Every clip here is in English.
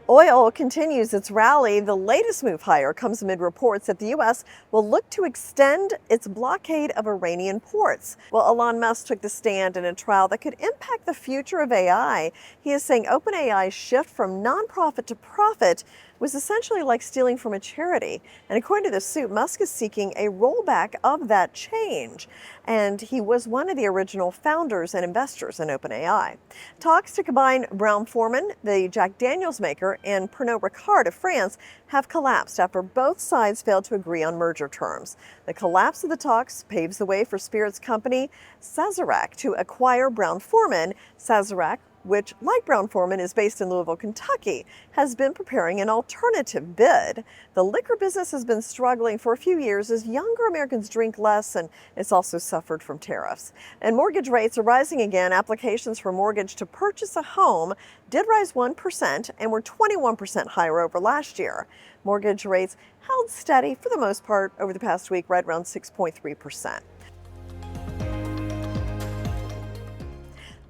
Oil continues its rally. The latest move higher comes amid reports that the U.S. will look to extend its blockade of Iranian ports. Well, Elon Musk took the stand in a trial that could impact the future of AI. He is saying OpenAI's shift from nonprofit to profit was essentially like stealing from a charity. And according to the suit, Musk is seeking a rollback of that change. And he was one of the original founders and investors in OpenAI. Talks to combine Brown-Forman, the Jack Daniels maker, and Pernod Ricard of France have collapsed after both sides failed to agree on merger terms. The collapse of the talks paves the way for spirits company Sazerac to acquire Brown-Forman. Sazerac, which, like Brown-Forman, is based in Louisville, Kentucky, has been preparing an alternative bid. The liquor business has been struggling for a few years as younger Americans drink less, and it's also suffered from tariffs. And mortgage rates are rising again. Applications for mortgage to purchase a home did rise 1% and were 21% higher over last year. Mortgage rates held steady for the most part over the past week, right around 6.3%.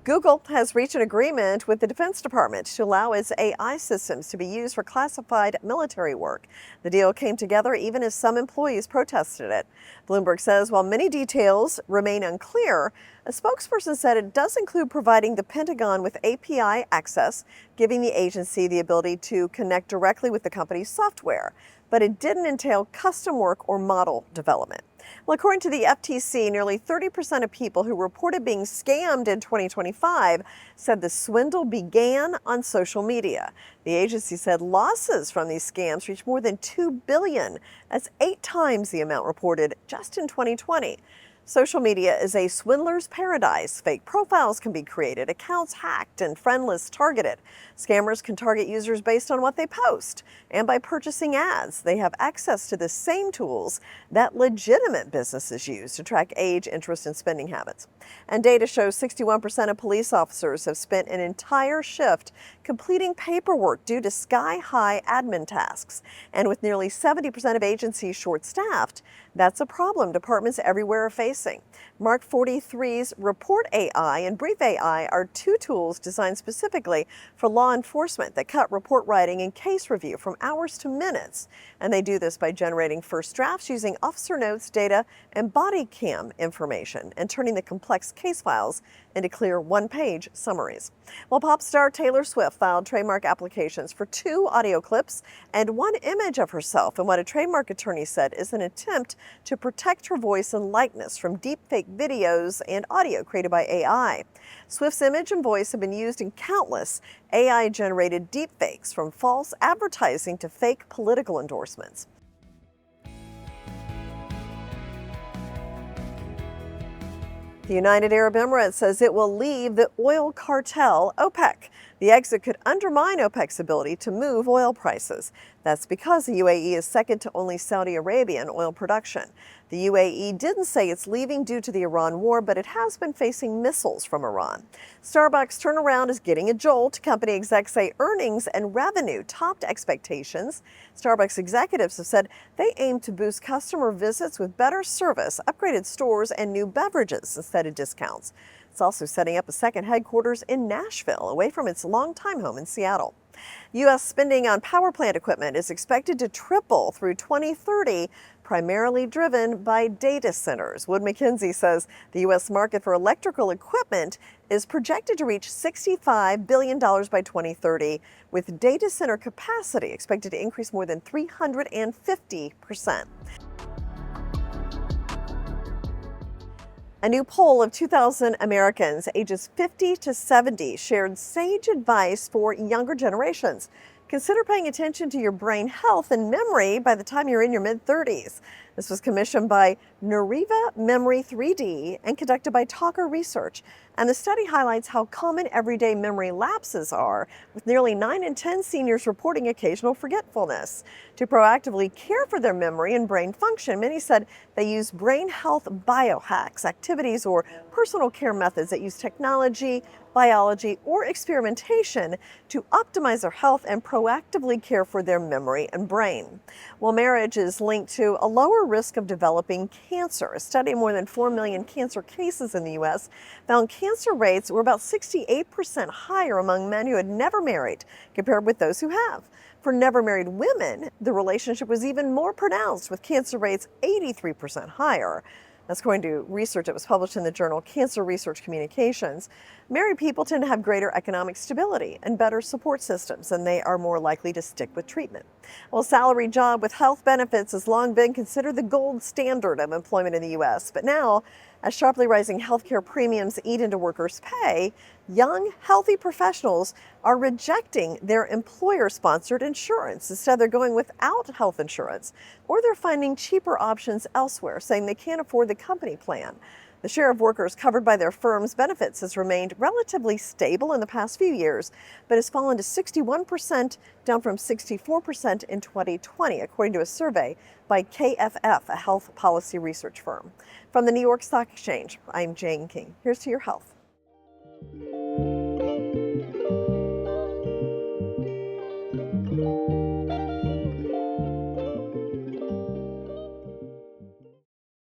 Google has reached an agreement with the Defense Department to allow its AI systems to be used for classified military work. The deal came together even as some employees protested it. Bloomberg says while many details remain unclear, a spokesperson said it does include providing the Pentagon with API access, giving the agency the ability to connect directly with the company's software. But it didn't entail custom work or model development. Well, according to the FTC, nearly 30% of people who reported being scammed in 2025 said the swindle began on social media. The agency said losses from these scams reached more than $2 billion. That's 8 times the amount reported just in 2020. Social media is a swindler's paradise. Fake profiles can be created, accounts hacked, and friend lists targeted. Scammers can target users based on what they post. And by purchasing ads, they have access to the same tools that legitimate businesses use to track age, interest, and spending habits. And data shows 61% of police officers have spent an entire shift completing paperwork due to sky-high admin tasks. And with nearly 70% of agencies short-staffed, that's a problem departments everywhere are facing. Mark 43's Report AI and Brief AI are 2 tools designed specifically for law enforcement that cut report writing and case review from hours to minutes. And they do this by generating first drafts using officer notes, data, and body cam information, and turning the complex case files into clear one-page summaries. Well, pop star Taylor Swift filed trademark applications for 2 audio clips and 1 image of herself in what a trademark attorney said is an attempt to protect her voice and likeness from deepfake videos and audio created by AI. Swift's image and voice have been used in countless AI-generated deepfakes, from false advertising to fake political endorsements. The United Arab Emirates says it will leave the oil cartel OPEC. The exit could undermine OPEC's ability to move oil prices. That's because the UAE is second to only Saudi Arabia in oil production. The UAE didn't say it's leaving due to the Iran war, but it has been facing missiles from Iran. Starbucks' turnaround is getting a jolt. Company execs say earnings and revenue topped expectations. Starbucks executives have said they aim to boost customer visits with better service, upgraded stores, and new beverages instead of discounts. It's also setting up a second headquarters in Nashville, away from its longtime home in Seattle. U.S. spending on power plant equipment is expected to triple through 2030, primarily driven by data centers. Wood Mackenzie says the U.S. market for electrical equipment is projected to reach $65 billion by 2030, with data center capacity expected to increase more than 350%. A new poll of 2,000 Americans ages 50 to 70 shared sage advice for younger generations. Consider paying attention to your brain health and memory by the time you're in your mid-30s. This was commissioned by Neriva Memory 3D and conducted by Talker Research. And the study highlights how common everyday memory lapses are, with nearly 9 in 10 seniors reporting occasional forgetfulness. To proactively care for their memory and brain function, many said they use brain health biohacks, activities, or personal care methods that use technology, biology, or experimentation to optimize their health and proactively care for their memory and brain. While marriage is linked to a lower lower risk of developing cancer. A study of more than 4 million cancer cases in the U.S. found cancer rates were about 68% higher among men who had never married compared with those who have. For never married women, the relationship was even more pronounced, with cancer rates 83% higher. That's according to research that was published in the journal Cancer Research Communications. Married people tend to have greater economic stability and better support systems, and they are more likely to stick with treatment. Well, a salaried job with health benefits has long been considered the gold standard of employment in the U.S., but now, as sharply rising healthcare premiums eat into workers' pay, young, healthy professionals are rejecting their employer-sponsored insurance. Instead, they're going without health insurance, or they're finding cheaper options elsewhere, saying they can't afford the company plan. The share of workers covered by their firm's benefits has remained relatively stable in the past few years, but has fallen to 61%, down from 64% in 2020, according to a survey by KFF, a health policy research firm. From the New York Stock Exchange, I'm Jane King. Here's to your health.